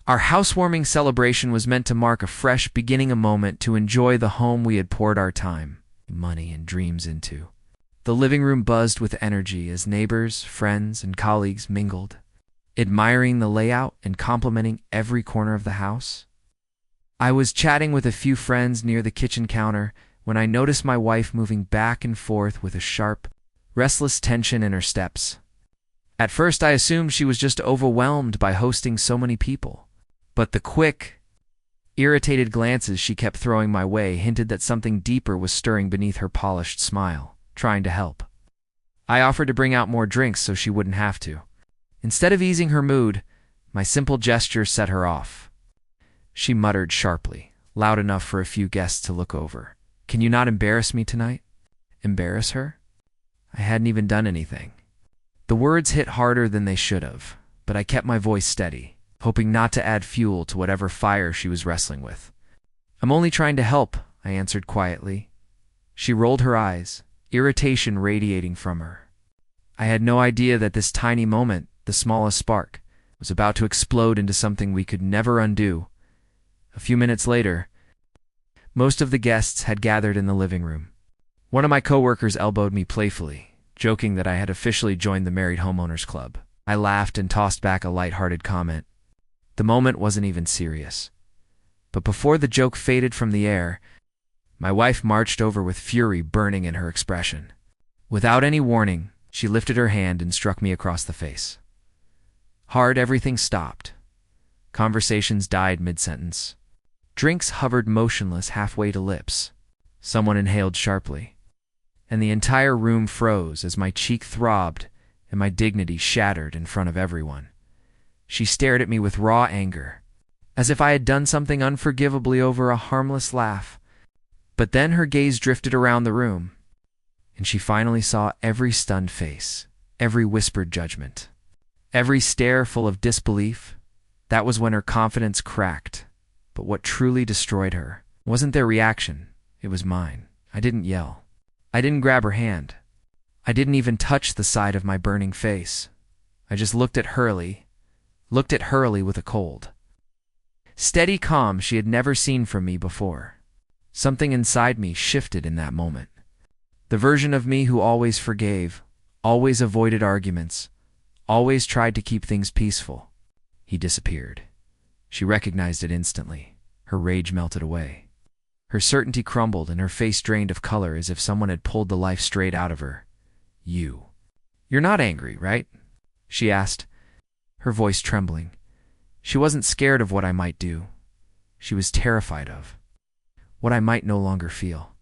Our housewarming celebration was meant to mark a fresh beginning, a moment to enjoy the home we had poured our time, money, and dreams into. The living room buzzed with energy as neighbors, friends, and colleagues mingled, admiring the layout and complimenting every corner of the house. I was chatting with a few friends near the kitchen counter when I noticed my wife moving back and forth with a sharp, restless tension in her steps. At first, I assumed she was just overwhelmed by hosting so many people, but the quick, irritated glances she kept throwing my way hinted that something deeper was stirring beneath her polished smile, trying to help. I offered to bring out more drinks so she wouldn't have to. Instead of easing her mood, my simple gesture set her off. She muttered sharply, loud enough for a few guests to look over. "Can you not embarrass me tonight?" Embarrass her? I hadn't even done anything. The words hit harder than they should have, but I kept my voice steady, hoping not to add fuel to whatever fire she was wrestling with. "I'm only trying to help," I answered quietly. She rolled her eyes, irritation radiating from her. I had no idea that this tiny moment, the smallest spark, was about to explode into something we could never undo. A few minutes later, most of the guests had gathered in the living room. One of my coworkers elbowed me playfully, joking that I had officially joined the Married Homeowners Club. I laughed and tossed back a light-hearted comment. The moment wasn't even serious. But before the joke faded from the air, my wife marched over with fury burning in her expression. Without any warning, she lifted her hand and struck me across the face. Hard, everything stopped. Conversations died mid-sentence. Drinks hovered motionless halfway to lips. Someone inhaled sharply, and the entire room froze as my cheek throbbed and my dignity shattered in front of everyone. She stared at me with raw anger, as if I had done something unforgivably over a harmless laugh. But then her gaze drifted around the room, and she finally saw every stunned face, every whispered judgment, every stare full of disbelief. That was when her confidence cracked. But what truly destroyed her wasn't their reaction, it was mine. I didn't yell. I didn't grab her hand. I didn't even touch the side of my burning face. I just looked at Hurley with a cold, steady calm she had never seen from me before. Something inside me shifted in that moment. The version of me who always forgave, always avoided arguments, always tried to keep things peaceful. He disappeared. She recognized it instantly. Her rage melted away. Her certainty crumbled and her face drained of color as if someone had pulled the life straight out of her. You're not angry, right?" she asked, her voice trembling. She wasn't scared of what I might do. She was terrified of what I might no longer feel.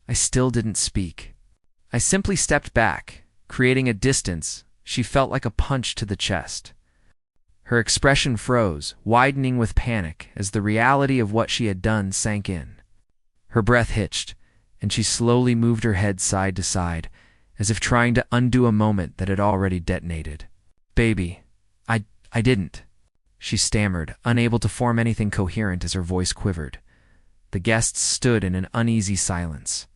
I still didn't speak. I simply stepped back, creating a distance she felt like a punch to the chest. Her expression froze, widening with panic as the reality of what she had done sank in. Her breath hitched, and she slowly moved her head side to side, as if trying to undo a moment that had already detonated. "Baby, I didn't," she stammered, unable to form anything coherent as her voice quivered. The guests stood in an uneasy silence.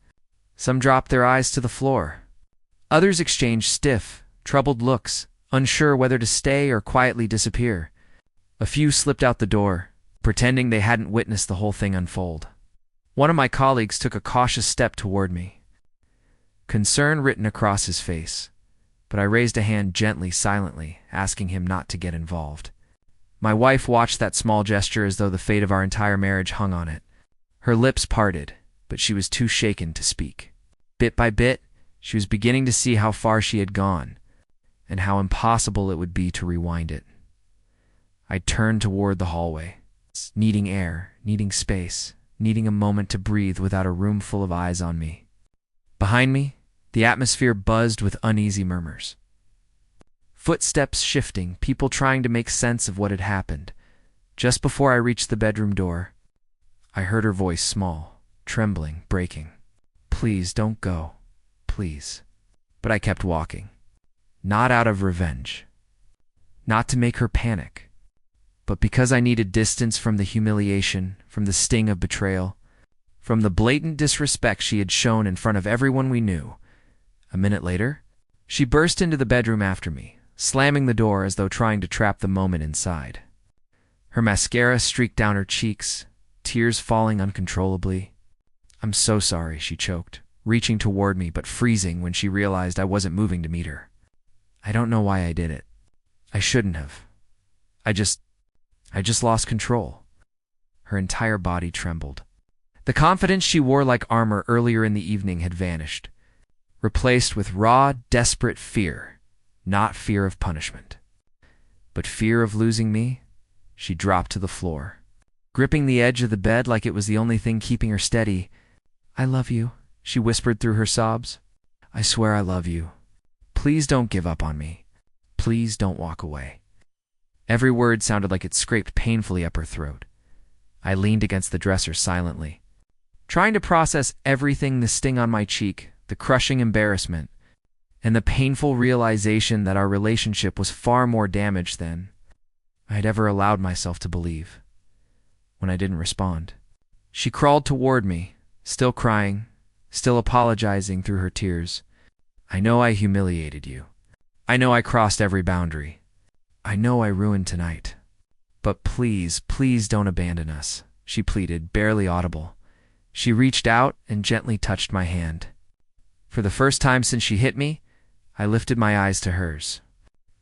Some dropped their eyes to the floor. Others exchanged stiff, troubled looks, unsure whether to stay or quietly disappear. A few slipped out the door, pretending they hadn't witnessed the whole thing unfold. One of my colleagues took a cautious step toward me, concern written across his face, but I raised a hand gently, silently, asking him not to get involved. My wife watched that small gesture as though the fate of our entire marriage hung on it. Her lips parted, but she was too shaken to speak. Bit by bit, she was beginning to see how far she had gone, and how impossible it would be to rewind it. I turned toward the hallway, needing air, needing space, needing a moment to breathe without a room full of eyes on me. Behind me, the atmosphere buzzed with uneasy murmurs. Footsteps shifting, people trying to make sense of what had happened. Just before I reached the bedroom door, I heard her voice, small, trembling, breaking. "Please don't go. Please." But I kept walking. Not out of revenge. Not to make her panic. But because I needed distance from the humiliation, from the sting of betrayal, from the blatant disrespect she had shown in front of everyone we knew. A minute later, she burst into the bedroom after me, slamming the door as though trying to trap the moment inside. Her mascara streaked down her cheeks, tears falling uncontrollably. "I'm so sorry," she choked, reaching toward me but freezing when she realized I wasn't moving to meet her. "I don't know why I did it. I shouldn't have. I just lost control." Her entire body trembled. The confidence she wore like armor earlier in the evening had vanished, replaced with raw, desperate fear, not fear of punishment, but fear of losing me. She dropped to the floor, gripping the edge of the bed like it was the only thing keeping her steady. "I love you," she whispered through her sobs. "I swear I love you. Please don't give up on me. Please don't walk away." Every word sounded like it scraped painfully up her throat. I leaned against the dresser silently, trying to process everything: the sting on my cheek, the crushing embarrassment, and the painful realization that our relationship was far more damaged than I had ever allowed myself to believe. When I didn't respond, she crawled toward me, still crying, still apologizing through her tears. "I know I humiliated you. I know I crossed every boundary. I know I ruined tonight. But please, please don't abandon us," she pleaded, barely audible. She reached out and gently touched my hand. For the first time since she hit me, I lifted my eyes to hers.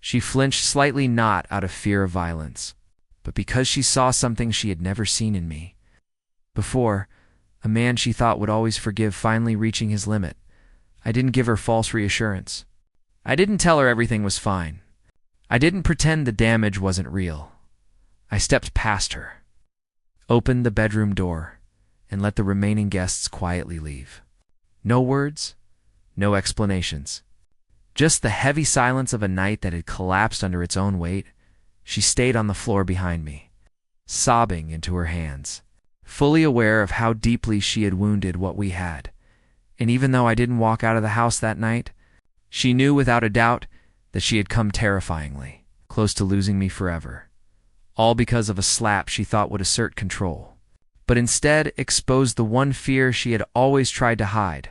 She flinched slightly, not out of fear of violence, but because she saw something she had never seen in me before, a man she thought would always forgive finally reaching his limit. I didn't give her false reassurance. I didn't tell her everything was fine. I didn't pretend the damage wasn't real. I stepped past her, opened the bedroom door, and let the remaining guests quietly leave. No words, no explanations. Just the heavy silence of a night that had collapsed under its own weight. She stayed on the floor behind me, sobbing into her hands, fully aware of how deeply she had wounded what we had. And even though I didn't walk out of the house that night, she knew without a doubt that she had come terrifyingly close to losing me forever. All because of a slap she thought would assert control, but instead exposed the one fear she had always tried to hide.